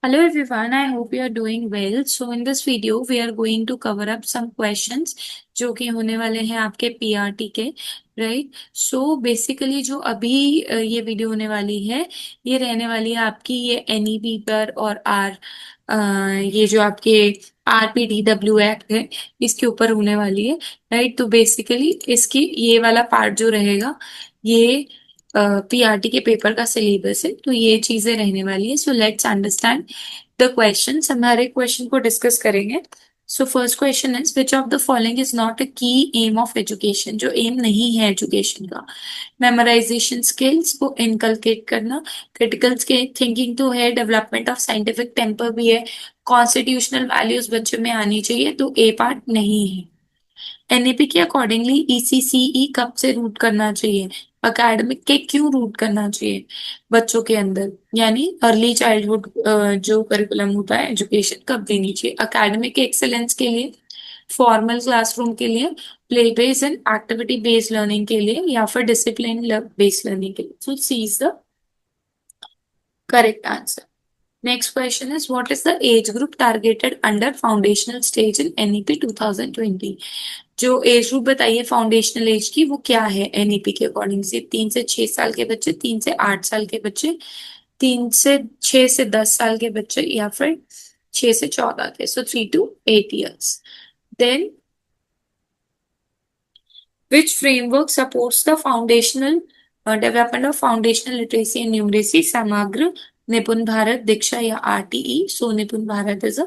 Hello everyone, I hope you are doing well. So in this video we are going to cover up some questions जो कि होने वाले हैं आपके PRT के राइट. सो बेसिकली जो अभी ये वीडियो होने वाली है ये रहने वाली है आपकी ये एनईपी पर और ये जो आपके आरपीडीडब्ल्यू एक्ट है इसके ऊपर होने वाली है राइट. तो बेसिकली इसकी ये वाला पार्ट जो रहेगा ये पीआरटी के पेपर का सिलेबस है. तो ये चीजें रहने वाली है. So let's understand the questions. हम हर एक क्वेश्चन को डिस्कस करेंगे. So first question is which of the following is not a की एम ऑफ एजुकेशन. जो एम नहीं है एजुकेशन का, मेमोराइजेशन स्किल्स को इनकलकेट करना, क्रिटिकल थिंकिंग तो है, डेवलपमेंट ऑफ साइंटिफिक टेम्पर भी है, कॉन्स्टिट्यूशनल वैल्यूज बच्चों में आनी चाहिए, तो ए पार्ट नहीं है. एनईपी के अकॉर्डिंगली ईसीसीई कब से रूट करना चाहिए, अकेडमिक के क्यों रूट करना चाहिए बच्चों के अंदर, यानी अर्ली चाइल्डहुड जो करिकुलम होता है एजुकेशन कब देनी चाहिए, अकेडमिक एक्सेलेंस के लिए, फॉर्मल क्लासरूम के लिए, play based and activity based learning के लिए, या फिर डिसिप्लिन बेस्ड लर्निंग के लिए. So C is the correct answer. Next question is what is the age group targeted under foundational stage in NEP 2020. जो age group बताइए foundational as की वो क्या है एनईपी के अकॉर्डिंग से, 3 से 6 साल के बच्चे, 3 से 8 साल के बच्चे, 3 से 6 से 10 साल के बच्चे, या फिर 6 से 14 के. So 3 to 8 years. Then which framework supports the foundational development of foundational literacy and numeracy, समग्र, निपुण भारत, दीक्षा या आरटीई. सो निपुण Bharat is a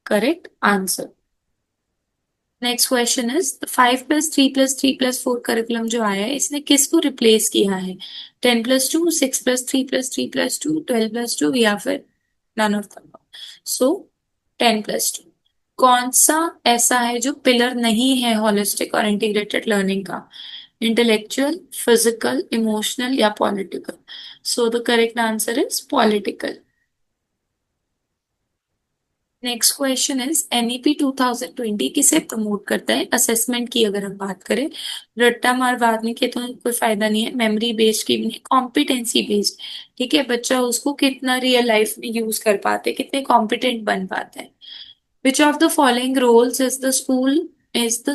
correct answer. Next question is 5+3+3+4 curriculum जो आया है इसने किसको रिप्लेस किया है, 10+2, 6+3+3+2, 12+2, या फिर नन ऑफ द. सो 10+2. कौन सा ऐसा है जो पिलर नहीं है होलिस्टिक और इंटीग्रेटेड लर्निंग का, इंटेलेक्चुअल, फिजिकल, इमोशनल या political. So the correct answer is political. Next question is NEP 2020 किसे प्रमोट करता है, असेसमेंट की अगर हम बात करें, रट्टा मार मारने के तो कोई फायदा नहीं है, मेमोरी बेस्ड की भी नहीं, कॉम्पिटेंसी बेस्ड. ठीक है, बच्चा उसको कितना रियल लाइफ में यूज कर पाते हैं, कितने कॉम्पिटेंट बन पाते हैं. Which of the following roles is the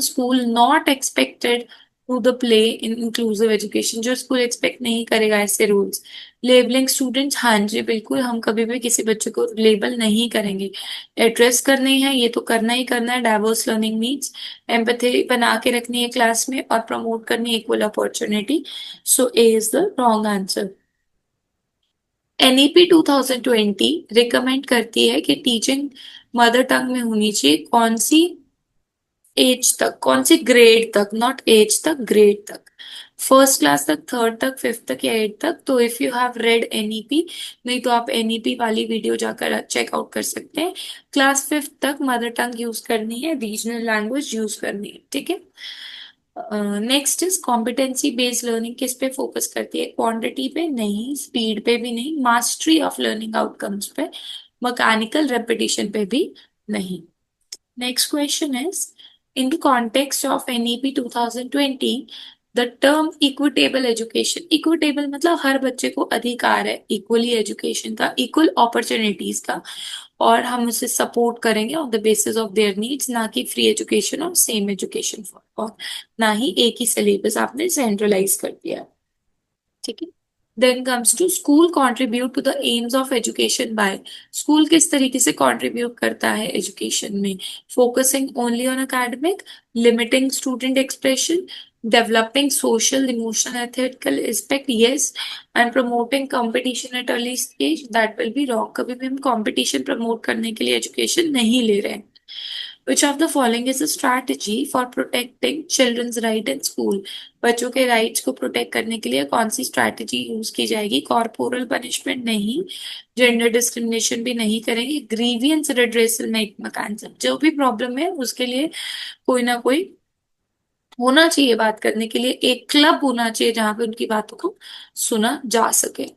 school not expected to the play in inclusive education. जो स्कूल एक्सपेक्ट नहीं करेगा ऐसे रूल्स. लेबलिंग स्टूडेंट्स, हाँ जी बिल्कुल, हम कभी भी किसी बच्चे को लेबल नहीं करेंगे. एड्रेस करनी है, ये तो करना ही करना है, डाइवर्स लर्निंग नीड्स, एम्पैथी बना के रखनी है क्लास में और प्रमोट करनी है equal opportunity. So A is the wrong answer. NEP 2020 recommend करती है कि टीचिंग मदर टंग में होनी चाहिए कौन सी एज तक, कौन सी ग्रेड तक, नॉट एज तक, ग्रेड तक, फर्स्ट क्लास तक, थर्ड तक, फिफ्थ तक या एट तक. तो if you have read NEP, नहीं तो आप एनईपी वाली वीडियो जाकर चेकआउट कर सकते हैं. क्लास फिफ्थ तक मदर टंग यूज करनी है, रीजनल लैंग्वेज यूज करनी है. ठीक है. Next is competency based learning किस पे फोकस करती है, क्वांटिटी पे नहीं, स्पीड पे भी नहीं, मास्टरी ऑफ लर्निंग आउटकम्स पे, मैकेनिकल रेपिटेशन पे भी नहीं. Next question is in the context of NEP 2020 the term equitable education, equitable मतलब हर बच्चे को अधिकार है इक्वली एजुकेशन का, इक्वल अपॉर्चुनिटीज का, और हम उसे सपोर्ट करेंगे on the basis of their needs, ना कि फ्री एजुकेशन और सेम एजुकेशन फॉर ऑल, ना ही एक ही सिलेबस आपने सेंट्रलाइज कर दिया. ठीक है. Then comes to school contribute to the aims of education by, school किस तरीके से कंट्रीब्यूट करता है एजुकेशन में, focusing only on academic, limiting student expression, developing social emotional ethical aspect, yes, and promoting competition at early stage, that will be wrong. कभी भी हम competition promote करने के लिए एजुकेशन नहीं ले रहे हैं. Which of the following is a strategy for protecting children's right in school? बच्चों के राइट्स को प्रोटेक्ट करने के लिए कौन सी स्ट्रैटेजी यूज की जाएगी, कॉर्पोरल पनिशमेंट नहीं, जेंडर डिस्क्रिमिनेशन भी नहीं करेंगे, ग्रीवियंस रिड्रेसल मैकेनिज्म, जो भी प्रॉब्लम है उसके लिए कोई ना कोई होना चाहिए बात करने के लिए, एक क्लब होना चाहिए जहां पे उनकी बातों को सुना जा सके.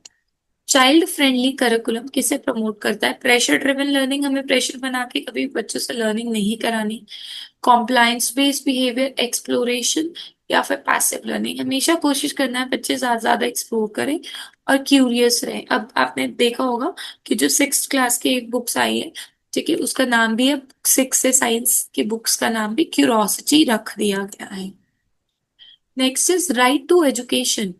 चाइल्ड फ्रेंडली करिकुलम किसे प्रमोट करता है, प्रेशर ड्रिवन लर्निंग, हमें प्रेशर बना के कभी बच्चों से लर्निंग नहीं करानी, कॉम्प्लायंस बेस्ड बिहेवियर, एक्सप्लोरेशन, या फिर पैसिव लर्निंग. हमेशा कोशिश करना है बच्चे ज्यादा ज्यादा एक्सप्लोर करें और क्यूरियस रहे। अब आपने देखा होगा कि जो 6th क्लास की एक बुक्स आई है, ठीक है, उसका नाम भी अब 6 से साइंस की बुक्स का नाम भी क्यूरोसिटी रख दिया गया है। Next is right to education.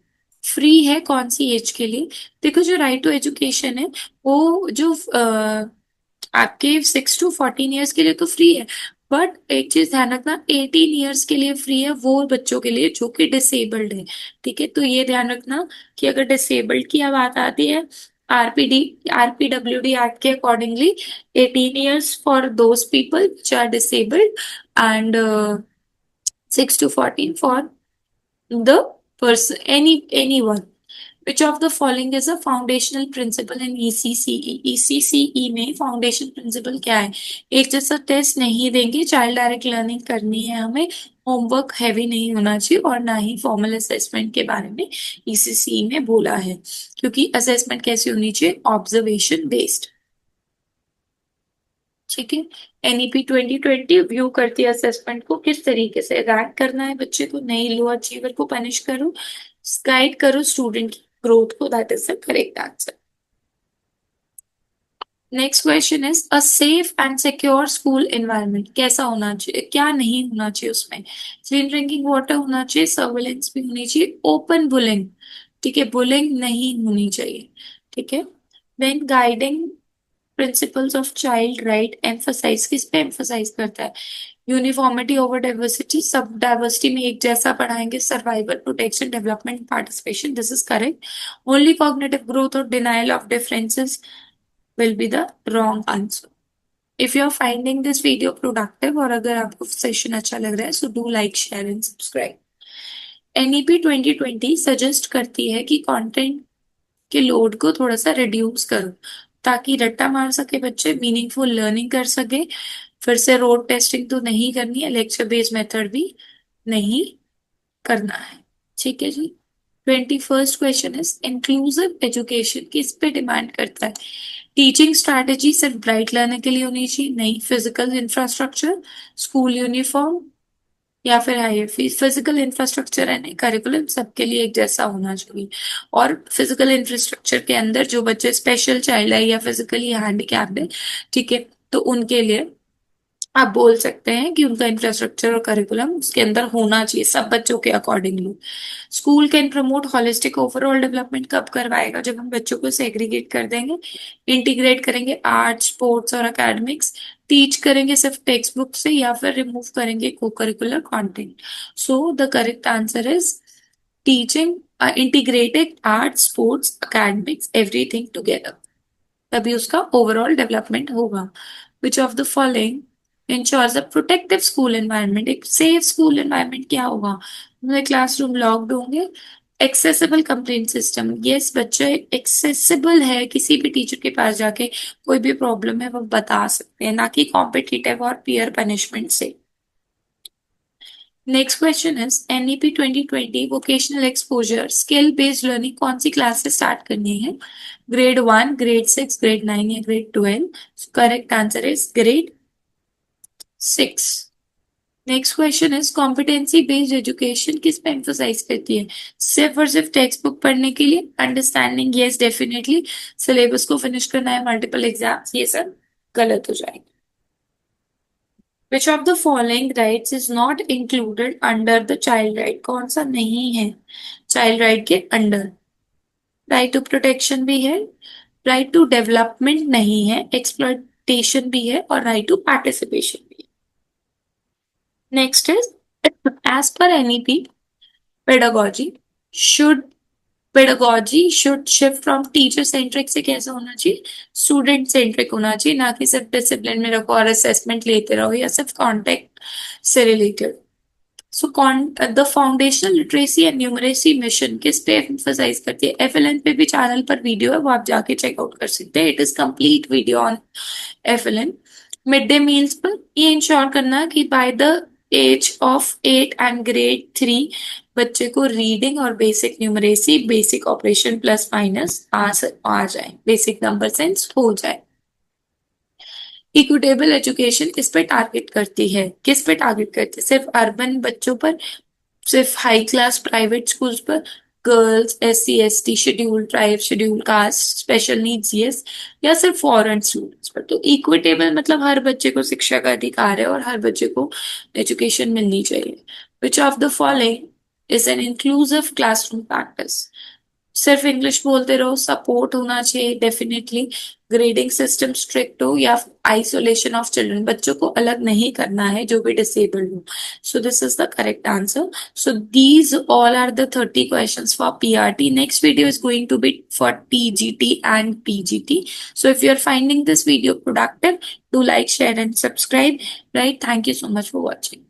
Free है कौन सी एज के लिए? देखो, जो राइट टू एजुकेशन है वो जो आपके 6 to 14 ईयर्स के लिए तो फ्री है, बट एक चीज ध्यान रखना, 18 ईयर्स के लिए फ्री है वो बच्चों के लिए जो कि डिसेबल्ड है। ठीक है, तो ये ध्यान रखना कि अगर डिसेबल्ड की बात आती है, आरपीडी आरपीडब्ल्यूडी एक्ट के accordingly 18 years for those people which are disabled, and 6 to 14 for the person, anyone. Which of the following is a foundational principle in ECCE? ECCE में फाउंडेशन प्रिंसिपल क्या है? एक जैसा टेस्ट नहीं देंगे, child direct learning करनी है हमें, होमवर्क हैवी नहीं होना चाहिए, और ना ही फॉर्मल असेसमेंट के बारे में ECCE में बोला है, क्योंकि असेसमेंट कैसी होनी चाहिए? Observation based. ठीक है। एनईपी 2020 व्यू करती है असेसमेंट को, किस तरीके से रैंक करना है बच्चे को, नहीं लो अचीवर को पनिश करो, गाइड करो स्टूडेंट की ग्रोथ को, that is the correct answer. Next question is a safe and secure school environment कैसा होना चाहिए, क्या नहीं होना चाहिए उसमें? क्लीन ड्रिंकिंग वाटर होना चाहिए, सर्वेलेंस भी होनी चाहिए, ओपन बुलिंग, ठीक है, बुलिंग नहीं होनी चाहिए। ठीक है। When guiding principles of child right emphasise, किस पे एम्फसाइज करता है? यूनिफॉर्मिटी ओवर डाइवर्सिटी, सब डाइवर्सिटी में एक जैसा पढ़ाएंगे, survival, protection, development, participation, this is correct. Only cognitive growth और denial of differences will be the wrong answer. If you are finding this video productive और अगर आपको सेशन अच्छा लग रहा है, so do like, share and subscribe. NEP 2020 suggest करती है कि कंटेंट के लोड को थोड़ा सा रिड्यूस करो, ताकि रट्टा मार सके बच्चे, मीनिंगफुल लर्निंग कर सके। फिर से रोड टेस्टिंग तो नहीं करनी है, लेक्चर बेस्ड मेथड भी नहीं करना है। ठीक है जी। 21st question is inclusive education किस पे डिमांड करता है? टीचिंग स्ट्रैटेजी सिर्फ ब्राइट लर्निंग के लिए होनी चाहिए? नहीं। फिजिकल इंफ्रास्ट्रक्चर, स्कूल यूनिफॉर्म, या फिर high fees? Physical infrastructure and curriculum सबके लिए एक जैसा होना चाहिए, और फिजिकल इंफ्रास्ट्रक्चर के अंदर जो बच्चे स्पेशल चाइल्ड है या फिजिकली हैंडीकैप्ड है, ठीक है, तो उनके लिए आप बोल सकते हैं कि उनका इंफ्रास्ट्रक्चर और करिकुलम उसके अंदर होना चाहिए सब बच्चों के accordingly. School can promote holistic overall development कब करवाएगा? जब हम बच्चों को सेग्रीगेट कर देंगे, इंटीग्रेट करेंगे आर्ट, स्पोर्ट्स और एकेडमिक्स, टीच करेंगे सिर्फ टेक्स्ट बुक से, या फिर रिमूव करेंगे को curricular content. So the correct answer is teaching, integrated art, sports, academics, everything together, तभी उसका ओवरऑल डेवलपमेंट होगा। Which of the following ensures a protective school environment? एक सेफ स्कूल एनवायरनमेंट क्या होगा? हमारे क्लासरूम लॉक्ड होंगे, एक्सेसिबल कंप्लेंट सिस्टम, यस बच्चे accessible है, किसी भी टीचर के पास जाके कोई भी प्रॉब्लम है वो बता सकते हैं, ना कि कॉम्पिटिटिव और पीयर पनिशमेंट से। Next question is NEP 2020 vocational exposure skill based learning कौन सी क्लास से स्टार्ट करनी है? grade 1, grade 6, grade 9 या grade 12? Correct answer is grade 6। Next question is competency based education किस पे एम्फोसाइज करती है? सिर्फ और सिर्फ टेक्स्ट बुक पढ़ने के लिए? Understanding, yes definitely. सिलेबस को फिनिश करना है, मल्टीपल एग्जाम्स, ये सब गलत हो जाएंगे। Which of the following rights is not included under the child right? कौन सा नहीं है चाइल्ड राइट के अंडर? राइट टू प्रोटेक्शन भी है, राइट टू डेवलपमेंट नहीं है, एक्सप्लॉयटेशन भी है, और राइट टू पार्टिसिपेशन भी है। Next is as per NEP pedagogy should pedagogy should shift from teacher centric से कैसा होना चाहिए? स्टूडेंट सेंट्रिक होना चाहिए, ना कि सिर्फ डिसिप्लिन में रखो और असेसमेंट लेते रहो, या सिर्फ कॉन्टेक्ट से related. So the foundational literacy and numeracy mission किस पे एम्फसाइज करती है? एफएलएन पे भी चैनल पर वीडियो है, वो आप जाके चेकआउट कर सकते हैं, it is complete video on FLN. Mid day meals पर ये इंश्योर करना कि by the age of 8 and grade 3 बच्चे को रीडिंग और basic numeracy, basic operation plus minus आ जाए, बेसिक नंबर सेंस हो जाए। इक्विटेबल एजुकेशन किस पे टारगेट करती है? किस पे टारगेट करती है? सिर्फ अर्बन बच्चों पर? सिर्फ हाई क्लास प्राइवेट स्कूल्स पर? Girls, SC ST, schedule tribe, schedule caste, special needs, yes, या सिर्फ फॉरेन स्टूडेंट्स पर? तो इक्विटेबल मतलब हर बच्चे को शिक्षा का अधिकार है और हर बच्चे को एजुकेशन मिलनी चाहिए। विच of the following is an inclusive classroom practice? सिर्फ इंग्लिश बोलते रहो, सपोर्ट होना चाहिए डेफिनेटली, ग्रेडिंग सिस्टम स्ट्रिक्ट हो, या आइसोलेशन ऑफ चिल्ड्रन, बच्चों को अलग नहीं करना है जो भी डिसेबल्ड हो। So this is the correct answer. So these all are the 30 questions for PRT. Next video is going to be for TGT and PGT. So if you are finding this video productive, do like, share and subscribe. Right? Thank you so much for watching.